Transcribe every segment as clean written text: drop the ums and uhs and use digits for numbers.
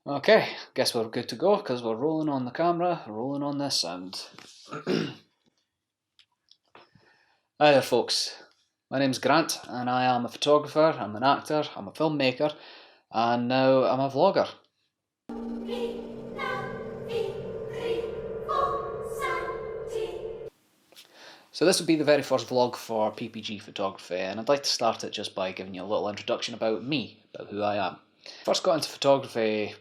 Okay, guess we're good to go because we're rolling on the camera, rolling on this sound. Hi there, folks. My name's Grant, and I am a photographer, I'm an actor, I'm a filmmaker, and now I'm a vlogger. So this would be the very first vlog for PPG photography, and I'd like to start it just by giving you a little introduction about me, about who I am. First got into photography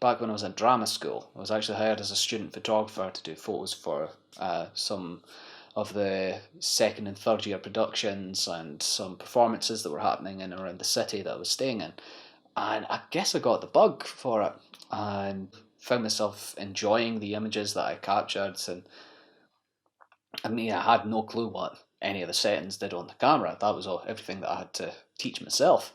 back when I was in drama school. I was actually hired as a student photographer to do photos for some of the second and third year productions and some performances that were happening in and around the city that I was staying in. And I guess I got the bug for it and found myself enjoying the images that I captured. And I mean, I had no clue what any of the settings did on the camera. That was everything that I had to teach myself.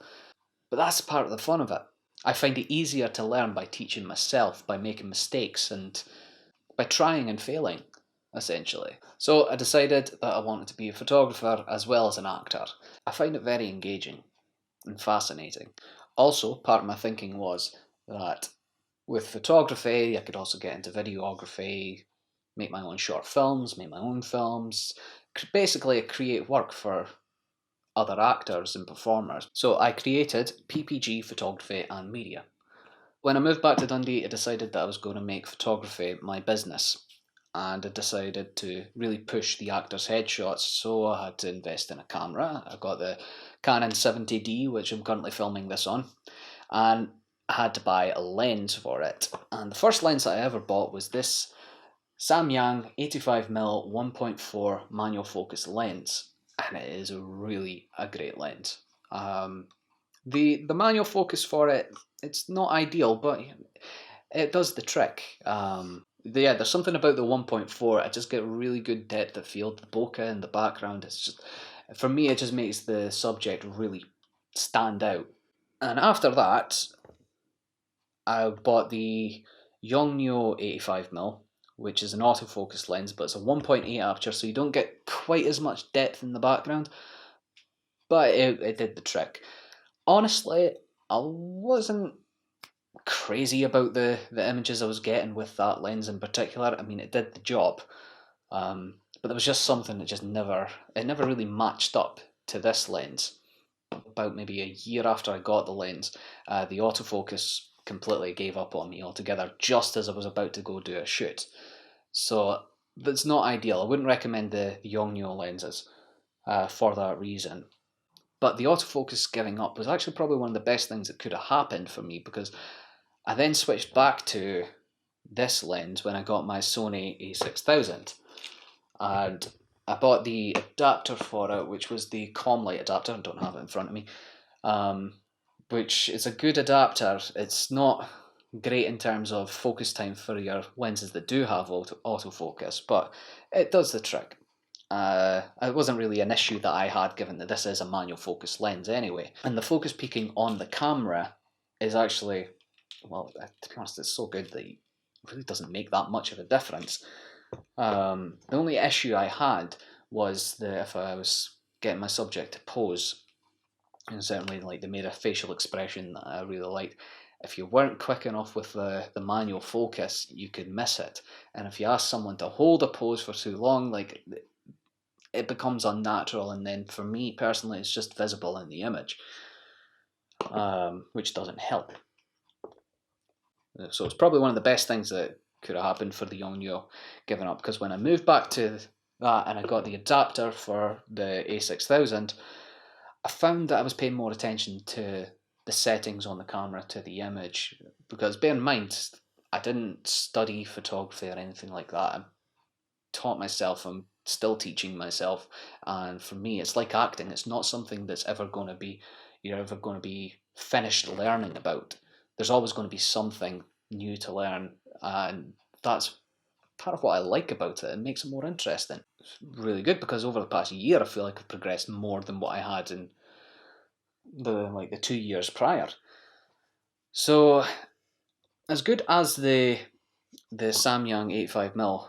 But that's part of the fun of it. I find it easier to learn by teaching myself, by making mistakes, and by trying and failing, essentially. So I decided that I wanted to be a photographer as well as an actor. I find it very engaging and fascinating. Also, part of my thinking was that with photography, I could also get into videography, make my own short films, make my own films, basically create work for other actors and performers. So I created PPG Photography and Media. When I moved back to Dundee, I decided that I was going to make photography my business. And I decided to really push the actors' headshots, so I had to invest in a camera. I got the Canon 70D, which I'm currently filming this on, and I had to buy a lens for it. And the first lens that I ever bought was this Samyang 85mm 1.4 manual focus lens, and it is really a great lens. The manual focus for it, it's not ideal, but it does the trick. Yeah, there's something about the 1.4. I just get really good depth of field. The bokeh in the background, it's just, for me, it just makes the subject really stand out. And after that, I bought the Yongnuo 85mm, which is an autofocus lens, but it's a 1.8 aperture, so you don't get quite as much depth in the background, but it did the trick. Honestly, I wasn't crazy about the images I was getting with that lens in particular. I mean, it did the job, but there was just something that just never really matched up to this lens. About maybe a year after I got the lens, the autofocus completely gave up on me altogether just as I was about to go do a shoot. So that's not ideal. I wouldn't recommend the Yongnuo lenses for that reason. But the autofocus giving up was actually probably one of the best things that could have happened for me, because I then switched back to this lens when I got my Sony a6000, and I bought the adapter for it, which was the Comlight adapter. I don't have it in front of me, which is a good adapter. It's not great in terms of focus time for your lenses that do have autofocus, but it does the trick. It wasn't really an issue that I had, given that this is a manual focus lens anyway. And the focus peaking on the camera is actually, well, to be honest, it's so good that it really doesn't make that much of a difference. The only issue I had was that if I was getting my subject to pose, and certainly like they made a facial expression that I really liked, if you weren't quick enough with the manual focus, you could miss it. And if you ask someone to hold a pose for too long, like, it becomes unnatural, and then for me personally, it's just visible in the image, which doesn't help. So it's probably one of the best things that could have happened for the Yongnuo giving up, because when I moved back to that and I got the adapter for the A6000, I found that I was paying more attention to the settings on the camera, to the image, because bear in mind, I didn't study photography or anything like that. I taught myself, I'm still teaching myself, and for me, it's like acting. It's not something that's ever going to be, you're ever going to be finished learning about. There's always going to be something new to learn, and that's part of what I like about it. It makes it more interesting. It's really good, because over the past year, I feel like I've progressed more than what I had in the 2 years prior. So as good as the Samyang 85mm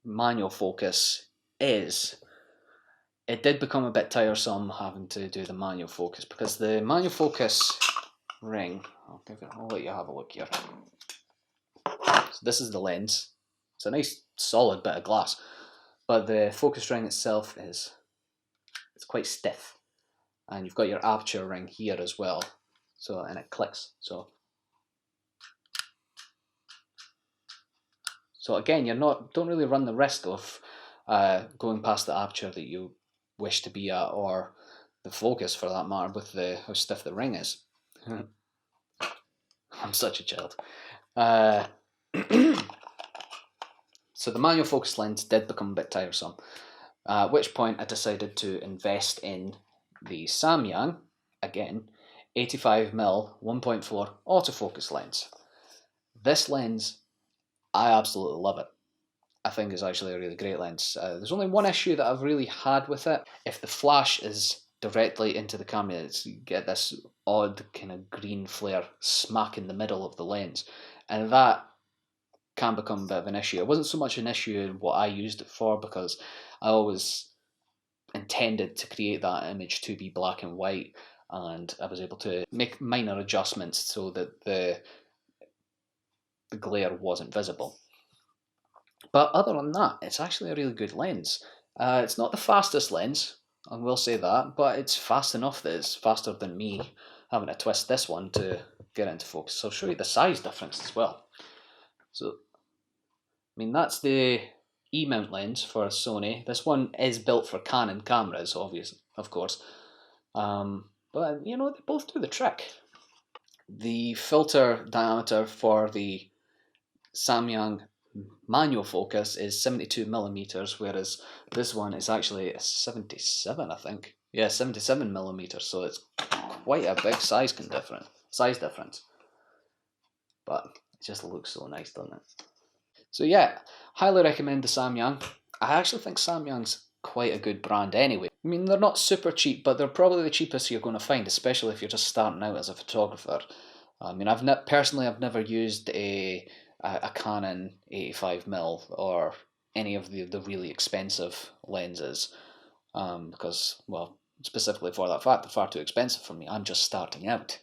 manual focus is, it did become a bit tiresome having to do the manual focus, because the manual focus ring, I'll let you have a look here. So this is the lens. It's a nice solid bit of glass, but the focus ring itself it's quite stiff, and you've got your aperture ring here as well. So, and it clicks. So again, don't really run the risk of going past the aperture that you wish to be at, or the focus for that matter, with how stiff the ring is. I'm such a child. So the manual focus lens did become a bit tiresome, at which point I decided to invest in the Samyang, again, 85mm 1.4 autofocus lens. This lens, I absolutely love it. I think it's actually a really great lens. There's only one issue that I've really had with it. If the flash is directly into the camera, you get this odd kind of green flare smack in the middle of the lens, and that can become a bit of an issue. It wasn't so much an issue in what I used it for, because I always intended to create that image to be black and white, and I was able to make minor adjustments so that the glare wasn't visible. But other than that, it's actually a really good lens. It's not the fastest lens, I will say that, but it's fast enough that it's faster than me having to twist this one to get into focus. So I'll show you the size difference as well. So, I mean, that's the E-mount lens for Sony. This one is built for Canon cameras, obviously, of course. But, you know, they both do the trick. The filter diameter for the Samyang manual focus is 72mm, whereas this one is actually 77, I think. Yeah, 77mm, so it's quite a big size difference. But it just looks so nice, doesn't it? So yeah, highly recommend the Samyang. I actually think Samyang's quite a good brand anyway. I mean, they're not super cheap, but they're probably the cheapest you're going to find, especially if you're just starting out as a photographer. I mean, I've never used a Canon 85mm or any of the really expensive lenses, because, well, specifically for that fact, they're far too expensive for me. I'm just starting out.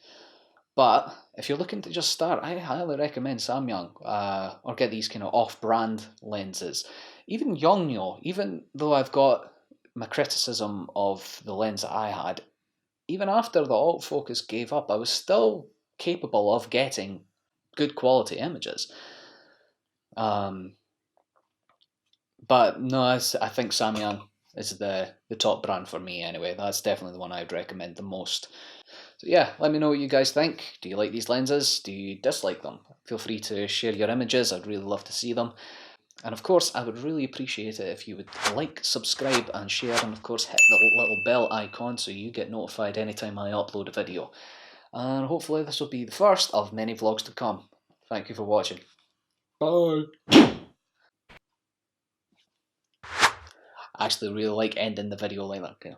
But if you're looking to just start, I highly recommend Samyang, or get these kind of off-brand lenses. Even Yongnuo, even though I've got my criticism of the lens that I had, even after the autofocus gave up, I was still capable of getting good quality images. But no, I think Samyang is the top brand for me anyway. That's definitely the one I'd recommend the most. So yeah, let me know what you guys think. Do you like these lenses? Do you dislike them? Feel free to share your images. I'd really love to see them. And of course, I would really appreciate it if you would like, subscribe and share, and of course hit the little bell icon so you get notified anytime I upload a video. And hopefully this will be the first of many vlogs to come. Thank you for watching. Bye! I actually really like ending the video like that. Okay.